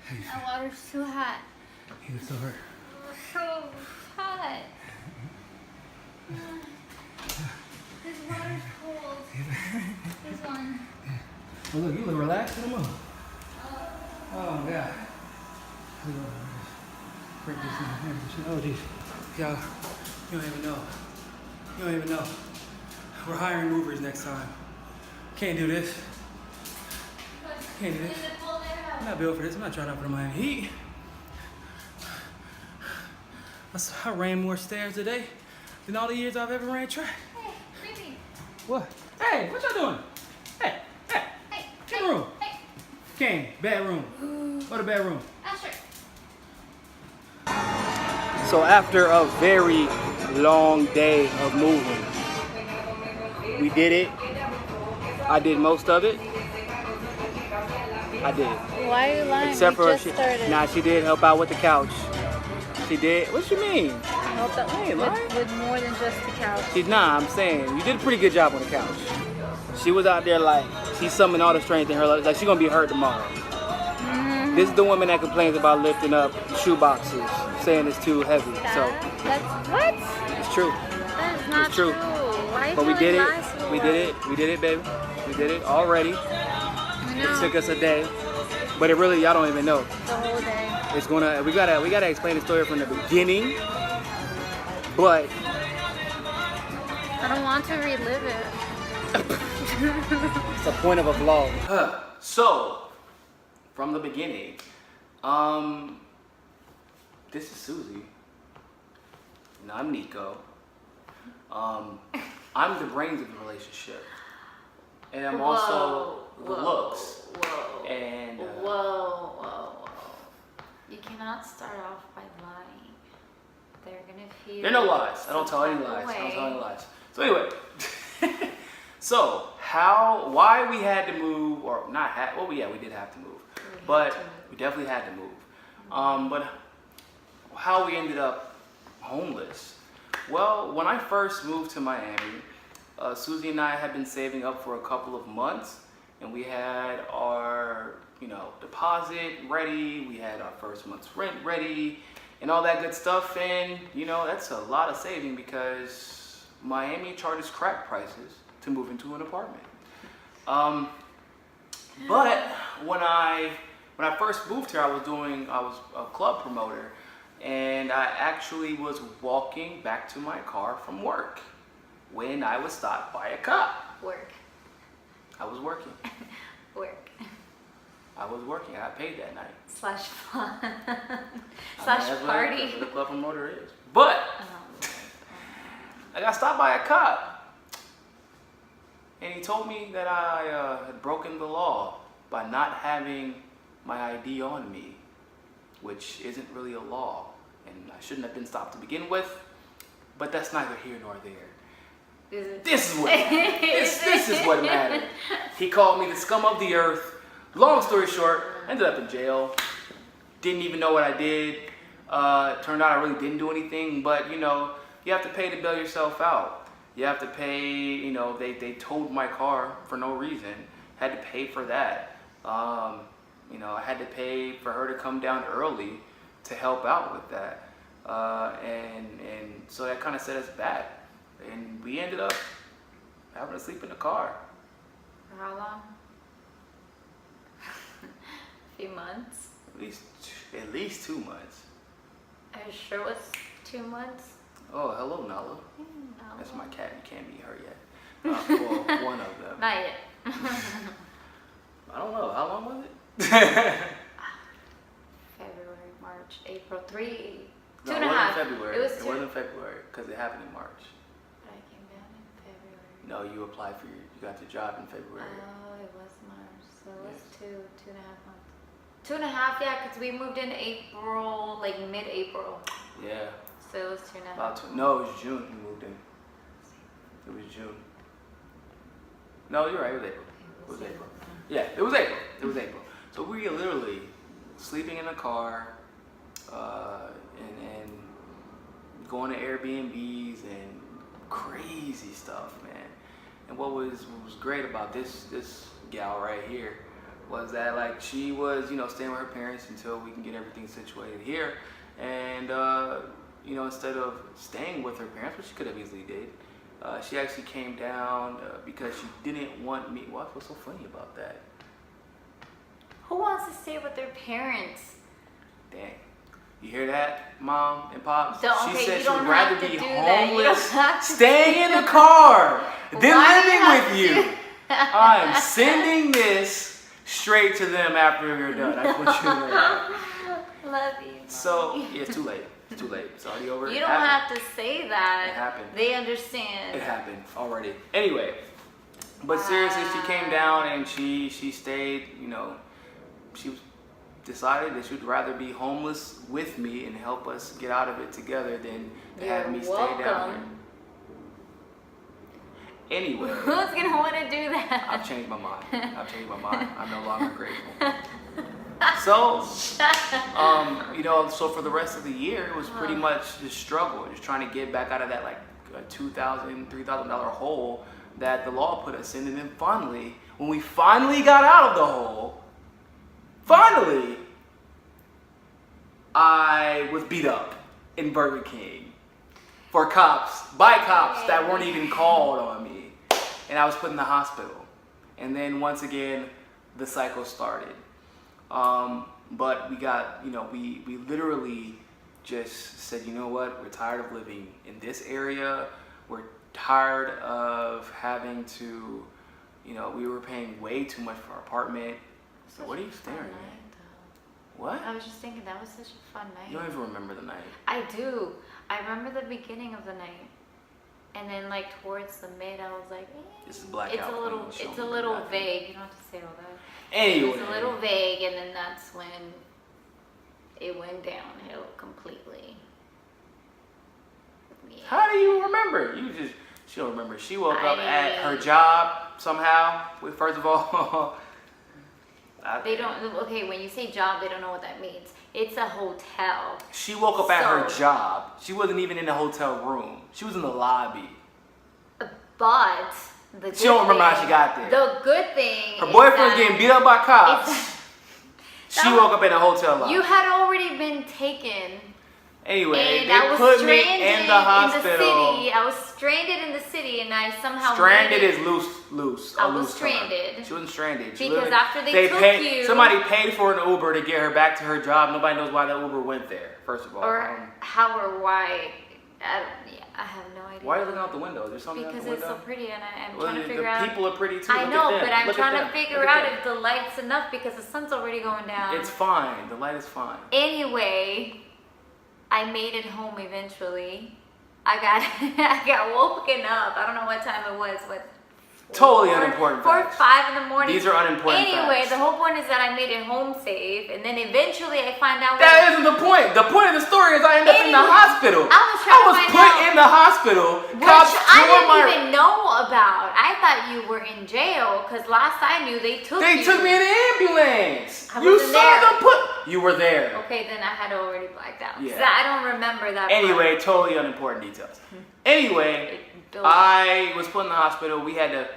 That water's too hot. It's so hurt. So hot. This water's cold. This one. Oh, look, you look relaxed. Come on. Oh, God. Break this in. Oh, geez. Y'all, you don't even know. You don't even know. We're hiring movers next time. Can't do this. Can't do this. I'm not built for this. I'm not trying out for the Miami Heat. I ran more stairs today than all the years I've ever ran track. Hey, baby. What? Hey, what y'all doing? Hey, get in the room. Hey. Kane, bad room. Go to bad room. Asher. So after a very long day of moving, we did it. I did most of it. I did. Why are you lying? Except we for just started. Nah, she did help out with the couch. She did. What you mean? Help out Hey, lying? with more than just the couch. I'm saying you did a pretty good job on the couch. She was out there like she summoned all the strength in her. Like she's gonna be hurt tomorrow. This is the woman that complains about lifting up shoe boxes, saying it's too heavy. That's what? It's true. That is not It's true. Why But we did it. lies so We did it. We did it, baby. We did it already. I It know. took us a day, but it really y'all don't even know. The whole day. It's gonna we gotta explain the story from the beginning, but I don't want to relive it. it's the point of a vlog. So, from the beginning, this is Susie, and I'm Niko. I'm the brains of the relationship, and I'm also the looks. Whoa. And Whoa. You cannot start off by lying. They're gonna feel. there are no lies. I don't tell any lies. So anyway, so why we had to move, or not had? Well, yeah, we did have to move, but we definitely had to move. But how we ended up homeless? Well, when I first moved to Miami, Susie and I had been saving up for a couple of months, and we had our deposit ready. We had our first month's rent ready, and all that good stuff. And that's a lot of saving because Miami charges crack prices to move into an apartment. But when I first moved here, I was a club promoter, and I actually was walking back to my car from work when I was stopped by a cop. Work. I was working. Work. I was working. I got paid that night. Slash fun. That's Party. what a club promoter is. But I got stopped by a cop, and he told me that I had broken the law by not having my ID on me, which isn't really a law, and I shouldn't have been stopped to begin with. But that's neither here nor there. This is what this is what mattered. He called me the scum of the earth. Long story short, ended up in jail. Didn't even know what I did. Turned out I really didn't do anything, but you have to pay to bail yourself out. You have to pay, they towed my car for no reason. Had to pay for that. I had to pay for her to come down early to help out with that. And so that kind of set us back. And we ended up having to sleep in the car. For how long? A few months. At least 2 months. Are you sure it was 2 months? Oh, hello, Nala. No. That's my cat. You can't meet her yet. Well, one of them. Not yet. I don't know. How long was it? February, March, April, 3. No, Two it and a half. wasn't February. It was It wasn't February because it happened in March. But I came down in February. No, you applied for you got your job in February. Oh, it was March. So it was 2.5 months. 2.5, yeah, because we moved in April, like mid-April. Yeah. So it was 2.5. No, it was June you moved in. It was June. No, you're right. It was April. It was April. Yeah, it was April. It was April. So we were literally sleeping in a car, and going to Airbnbs and crazy stuff, man. And what was great about this gal right here, was that like she was, you know, staying with her parents until we can get everything situated here, and you know, instead of staying with her parents, which she could have easily did, she actually came down because she didn't want me. Well, what's so funny about that? Who wants to stay with their parents? Dang. You hear that, Mom and Pops? Okay, she said you she would don't rather have to be do that. You don't homeless, have to staying in the car, than Why do you living have with to you. do that? I am sending this straight to them after you're done. I want you to know that. Love you. So, yeah, it's too late. It's too late. It's already over. You It don't happened. have to say that. It happened. They understand. It happened already. Anyway, but seriously, she came down and she stayed, you know, she decided that she'd rather be homeless with me and help us get out of it together than to have me stay down here. Anyway. Who's going to want to do that? I've changed my mind. I'm no longer grateful. So, you know, so for the rest of the year, it was pretty much just struggle, just trying to get back out of that like $2,000, $3,000 hole that the law put us in. And then finally, when we finally got out of the hole, I was beat up in Burger King by cops that weren't even called on me. And I was put in the hospital. And then once again, the cycle started. But we got, you know, we literally just said, you know what, we're tired of living in this area. We're tired of having to, you know, we were paying way too much for our apartment. So what are you staring at? What? I was just thinking that was such a fun night. You don't even remember the night. I do. I remember the beginning of the night. And then like towards the mid, I was like, This is blackout. it's a little vague. You don't have to say all that. Anyway. It was a little vague, and then that's when it went downhill completely. Yeah. How do you remember? She don't remember. She woke up at her job somehow. First of all, they don't. Okay, when you say job, they don't know what that means. It's a hotel. She woke up at her job. She wasn't even in the hotel room. She was in the lobby. But she don't remember how she got there. The good thing. Her boyfriend was getting beat up by cops. She woke up in a hotel lobby. You had already been taken. Anyway, and they put me in the hospital. I was stranded in the city, and I somehow stranded is loose. I was stranded. She wasn't stranded. Because after they took you, somebody paid for an Uber to get her back to her job. Nobody knows why that Uber went there. First of all, or how or why. I have no idea. Why are you looking out the window? There's something because out the window. it's so pretty, and I'm trying to figure out. The people are pretty too. I know, but I'm trying to figure out if the light's enough because the sun's already going down. It's fine. The light is fine. Anyway, I made it home eventually. I got woken up. I don't know what time it was. Totally unimportant 4 or facts. 5 in the morning. These are unimportant Anyway, facts. the whole point is that I made it home safe, and then eventually I find out that isn't the point. The point of the story is I ended up in the hospital. I was put in the hospital. Which I didn't even know about. I thought you were in jail because last I knew they took you. They took me in an ambulance. You saw them put. You were there. Okay, then I had already blacked out. Yeah. I don't remember that. Anyway, totally unimportant details. Anyway, I was put in the hospital. We had to,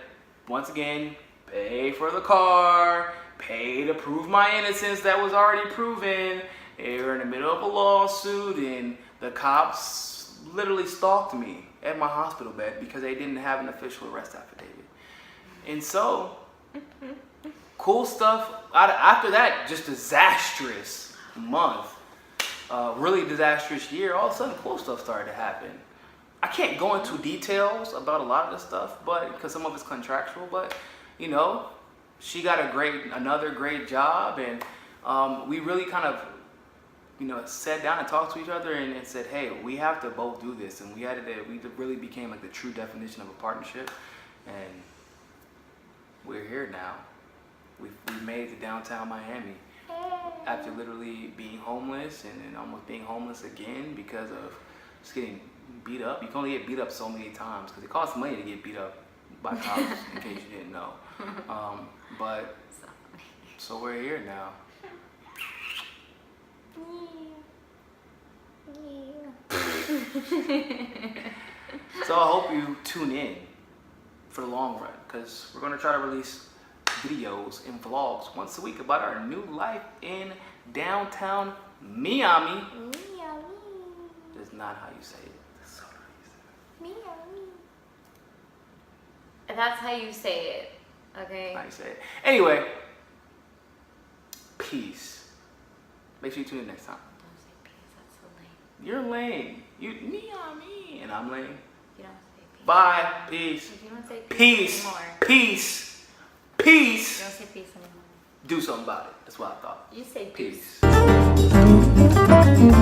once again, pay for the car, pay to prove my innocence that was already proven. They were in the middle of a lawsuit, and the cops literally stalked me at my hospital bed because they didn't have an official arrest affidavit. And so, cool stuff. After that, just disastrous month, really disastrous year, all of a sudden cool stuff started to happen. I can't go into details about a lot of this stuff, but because some of it's contractual, but you know, she got another great job, and we really kind of, you know, sat down and talked to each other and said, hey, we have to both do this, and we really became like the true definition of a partnership, and we're here now. We made it to downtown Miami after literally being homeless and almost being homeless again because of just getting beat up. You can only get beat up so many times because it costs money to get beat up by cops, in case you didn't know. But so we're here now. So I hope you tune in for the long run because we're going to try to release videos and vlogs once a week about our new life in downtown Miami. That's not how you say it. That's so crazy. That's how you say it. Okay. How you say it. Anyway, peace. Make sure you tune in next time. Don't say peace. That's so lame. You're lame. You Miami, and I'm lame. You don't say peace. Bye. Peace. You don't say peace, Peace. anymore. Peace. Peace. You don't say peace anymore. Do something about it. That's what I thought. You say Peace. peace.